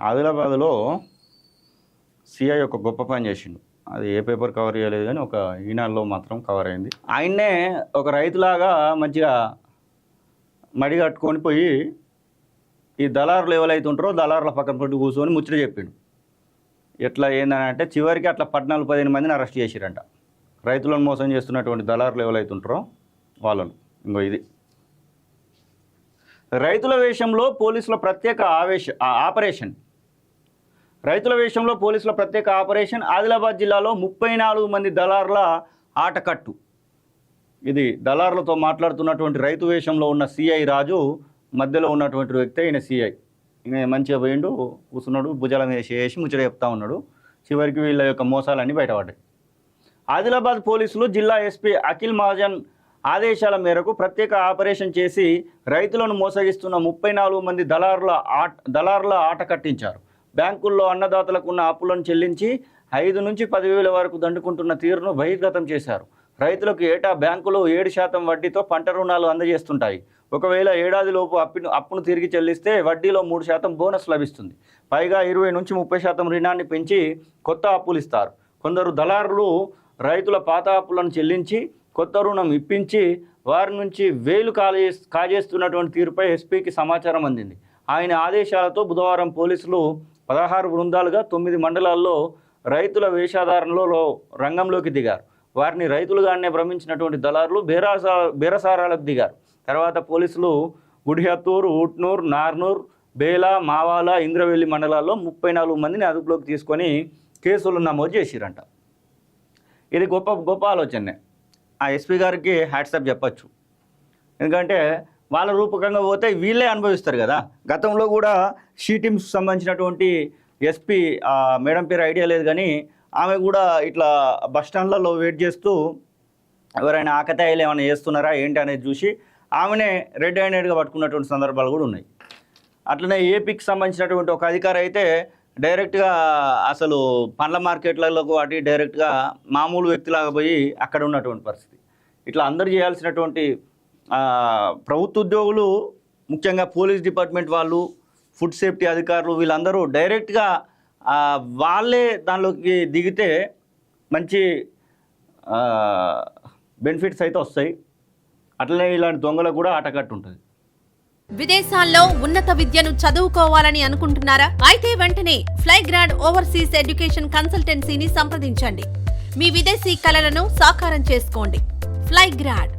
ఆదిలాబాద్లో సిఐ ఒక గొప్ప పని చేసిండు. అది ఏ పేపర్ కవర్ చేయలేదు కానీ ఒక ఈనాడులో మాత్రం కవర్ అయింది. ఆయన్నే ఒక రైతులాగా మంచిగా మడి కట్టుకొని పోయి ఈ దళారులు ఎవరైతే ఉంటారో దళారుల పక్కన పట్టి కూర్చొని ముచ్చట చెప్పిండు. ఎట్లా ఏందని అంటే చివరికి అట్లా 14-15 మందిని అరెస్ట్ చేసిరంట. రైతులను మోసం చేస్తున్నటువంటి దళారులు ఎవరైతే ఉంటారో వాళ్ళను. ఇంకో ఇది రైతుల వేషంలో పోలీసుల ప్రత్యేక ఆపరేషన్. రైతుల వేషంలో పోలీసుల ప్రత్యేక ఆపరేషన్. ఆదిలాబాద్ జిల్లాలో 34 మంది దళారుల ఆటకట్టు. ఇది దళారులతో మాట్లాడుతున్నటువంటి రైతు వేషంలో ఉన్న సిఐ రాజు, మధ్యలో ఉన్నటువంటి వ్యక్తి ఈయన సిఐ. ఈయన మంచిగా పోయిండు, కూర్చున్నాడు, భుజాల మీద చేసి ముచ్చట చెప్తా ఉన్నాడు. చివరికి వీళ్ళ యొక్క మోసాలన్నీ బయటపడ్డాయి. ఆదిలాబాద్ పోలీసులు జిల్లా ఎస్పీ అఖిల్ మహాజన్ ఆదేశాల మేరకు ప్రత్యేక ఆపరేషన్ చేసి రైతులను మోసగిస్తున్న 34 మంది దళారుల ఆట కట్టించారు. బ్యాంకుల్లో అన్నదాతలకు ఉన్న అప్పులను చెల్లించి 5 నుంచి 10,000 వరకు దండుకుంటున్న తీరును బహిర్గతం చేశారు. రైతులకు ఏటా బ్యాంకులు 7% వడ్డీతో పంట రుణాలు అందజేస్తుంటాయి. ఒకవేళ ఏడాదిలోపు అప్పును తిరిగి చెల్లిస్తే వడ్డీలో 3% బోనస్ లభిస్తుంది. పైగా 20 నుంచి 30% రుణాన్ని పెంచి కొత్త అప్పులు ఇస్తారు. కొందరు దళారులు రైతుల పాత అప్పులను చెల్లించి కొత్త రుణం ఇప్పించి వారి నుంచి వేలు కాజేస్తున్నటువంటి తీరుపై ఎస్పీకి సమాచారం అందింది. ఆయన ఆదేశాలతో బుధవారం పోలీసులు 16 బృందాలుగా 9 మండలాల్లో రైతుల వేషధారణలో రంగంలోకి దిగారు. వారిని రైతులుగానే భ్రమించినటువంటి దళారులు బేరసారాలకు దిగారు. తర్వాత పోలీసులు గుడిహత్తూరు, ఊట్నూర్, నార్నూర్, బేలా, మావాల, ఇంద్రవెల్లి మండలాల్లో 34 మందిని అదుపులోకి తీసుకొని కేసులు నమోదు చేసిరంట. ఇది గొప్ప ఆలోచనే. ఆ ఎస్పీ గారికి హ్యాట్సాప్ చెప్పచ్చు. ఎందుకంటే వాళ్ళ రూపకంగా పోతే వీళ్ళే అనుభవిస్తారు కదా. గతంలో కూడా షీటీమ్స్ సంబంధించినటువంటి ఎస్పీ మేడం పేరు ఐడియా లేదు కానీ ఆమె కూడా ఇట్లా బస్టాండ్లలో వెయిట్ చేస్తూ ఎవరైనా ఆకతాయిలు ఏమైనా చేస్తున్నారా ఏంటి అనేది చూసి ఆమెనే రెడ్ హ్యాండెడ్గా పట్టుకున్నటువంటి సందర్భాలు కూడా ఉన్నాయి. అట్లనే ఏపీకి సంబంధించినటువంటి ఒక అధికారి అయితే డైరెక్ట్గా అసలు పండ్ల మార్కెట్లకు వాటి డైరెక్ట్గా మామూలు వ్యక్తిలాగా పోయి అక్కడ ఉన్నటువంటి పరిస్థితి. ఇట్లా అందరు చేయాల్సినటువంటి ప్రభుత్వ ఉద్యోగులు, ముఖ్యంగా పోలీస్ డిపార్ట్మెంట్ వాళ్ళు, ఫుడ్ సేఫ్టీ అధికారులు, వీళ్ళందరూ డైరెక్ట్గా వాళ్ళే దానిలోకి దిగితే మంచి బెనిఫిట్స్ అయితే వస్తాయి. అట్లనే ఇలాంటి దొంగలకు కూడా ఆటకట్టు ఉంటుంది. విదేశాల్లో ఉన్నత విద్యను చదువుకోవాలని అనుకుంటున్నారా? అయితే వెంటనే ఫ్లైగ్రాడ్ ఓవర్సీస్ ఎడ్యుకేషన్ కన్సల్టెన్సీని సంప్రదించండి. మీ విదేశీ కలలను సాకారం చేసుకోండి. ఫ్లైగ్రాడ్